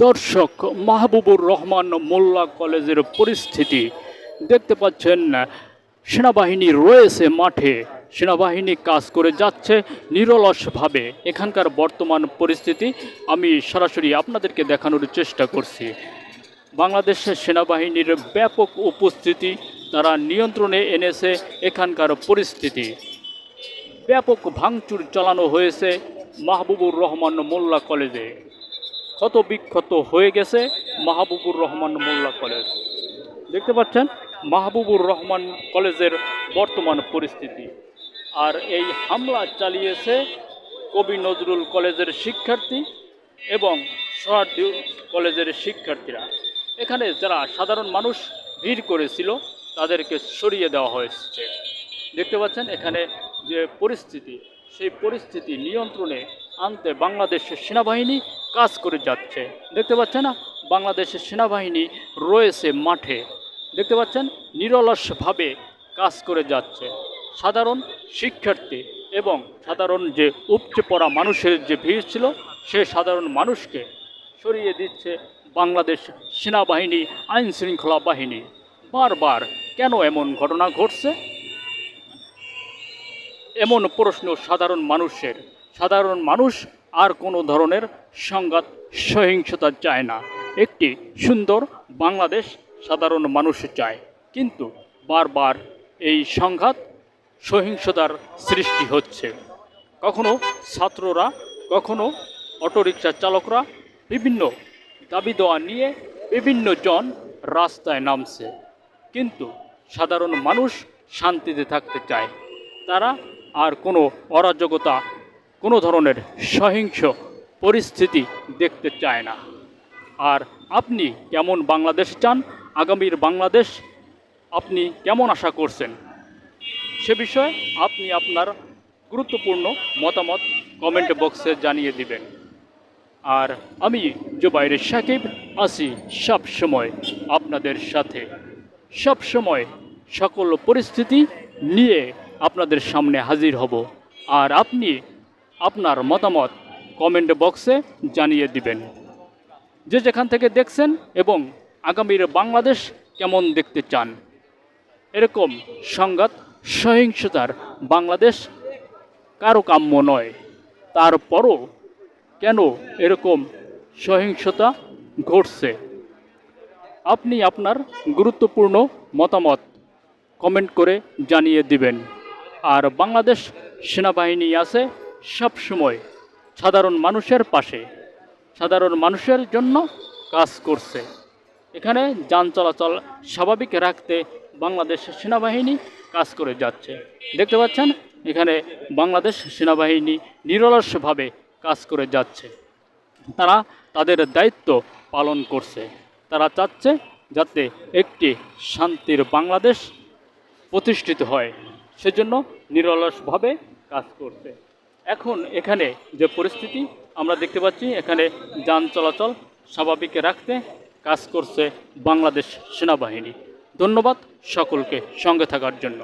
দর্শক, মাহবুবুর রহমান মোল্লা কলেজের পরিস্থিতি দেখতে পাচ্ছেন। সেনাবাহিনী রয়েছে মাঠে, সেনাবাহিনী কাজ করে যাচ্ছে নিরলসভাবে। এখানকার বর্তমান পরিস্থিতি আমি সরাসরি আপনাদেরকে দেখানোর চেষ্টা করছি। বাংলাদেশের সেনাবাহিনীর ব্যাপক উপস্থিতি, তারা নিয়ন্ত্রণে এনেছে এখানকার পরিস্থিতি। ব্যাপক ভাঙচুর চালানো হয়েছে মাহবুবুর রহমান মোল্লা কলেজে। ক্ষত বিক্ষত হয়ে গেছে মাহবুবুর রহমান মোল্লা কলেজ। দেখতে পাচ্ছেন মাহবুবুর রহমান কলেজের বর্তমান পরিস্থিতি। আর এই হামলা চালিয়েছে কবি নজরুল কলেজের শিক্ষার্থী এবং সোহরাওয়ার্দী কলেজের শিক্ষার্থীরা। এখানে যারা সাধারণ মানুষ ভিড় করেছিল তাদেরকে সরিয়ে দেওয়া হয়েছে। দেখতে পাচ্ছেন এখানে যে পরিস্থিতি, সেই পরিস্থিতি নিয়ন্ত্রণে আনতে বাংলাদেশের সেনাবাহিনী কাজ করে যাচ্ছে। দেখতে পাচ্ছেন না, বাংলাদেশের সেনাবাহিনী রয়েছে মাঠে। দেখতে পাচ্ছেন নিরলসভাবে কাজ করে যাচ্ছে। সাধারণ শিক্ষার্থী এবং সাধারণ যে উপচে পড়া মানুষের যে ভিড় ছিল, সে সাধারণ মানুষকে সরিয়ে দিচ্ছে বাংলাদেশ সেনাবাহিনী, আইন শৃঙ্খলা বাহিনী। বারবার কেন এমন ঘটনা ঘটছে? এমন প্রশ্ন সাধারণ মানুষের। সাধারণ মানুষ আর কোনো ধরনের সংঘাত সহিংসতা চায় না। একটি সুন্দর বাংলাদেশ সাধারণ মানুষ চায়, কিন্তু বারবার এই সংঘাত সহিংসতার সৃষ্টি হচ্ছে। কখনো ছাত্ররা, কখনো অটোরিকশা চালকরা বিভিন্ন দাবি দেওয়া নিয়ে বিভিন্ন জন রাস্তায় নামছে, কিন্তু সাধারণ মানুষ শান্তিতে থাকতে চায়। তারা আর কোনো অরাজকতা, কোনো ধরনের সহিংস পরিস্থিতি দেখতে চায় না। আর আপনি কেমন বাংলাদেশ চান, আগামীর বাংলাদেশ আপনি কেমন আশা করছেন, সে বিষয়ে আপনি আপনার গুরুত্বপূর্ণ মতামত কমেন্ট বক্সে জানিয়ে দিবেন। আর আমি জুবাইর সাকিব আছি সব সময় আপনাদের সাথে, সব সময় সকল পরিস্থিতি নিয়ে আপনাদের সামনে হাজির হব। আর আপনি আপনার মতামত কমেন্ট বক্সে জানিয়ে দিবেন, যে যেখান থেকে দেখছেন, এবং আগামীর বাংলাদেশ কেমন দেখতে চান। এরকম সংঘাত সহিংসতার বাংলাদেশ কারো কাম্য নয়। তারপরও কেন এরকম সহিংসতা ঘটছে, আপনি আপনার গুরুত্বপূর্ণ মতামত কমেন্ট করে জানিয়ে দিবেন। আর বাংলাদেশ সেনাবাহিনী আছে সব সময় সাধারণ মানুষের পাশে, সাধারণ মানুষের জন্য কাজ করছে। এখানে যান চলাচল স্বাভাবিক রাখতে বাংলাদেশ সেনাবাহিনী কাজ করে যাচ্ছে। দেখতে পাচ্ছেন এখানে বাংলাদেশ সেনাবাহিনী নিরলসভাবে কাজ করে যাচ্ছে। তারা তাদের দায়িত্ব পালন করছে। তারা চাচ্ছে যাতে একটি শান্তির বাংলাদেশ প্রতিষ্ঠিত হয়, সেজন্য নিরলসভাবে কাজ করছে। এখন এখানে যে পরিস্থিতি আমরা দেখতে পাচ্ছি, এখানে যান চলাচল স্বাভাবিক রাখতে কাজ করছে বাংলাদেশ সেনাবাহিনী। ধন্যবাদ সকলকে সঙ্গে থাকার জন্য।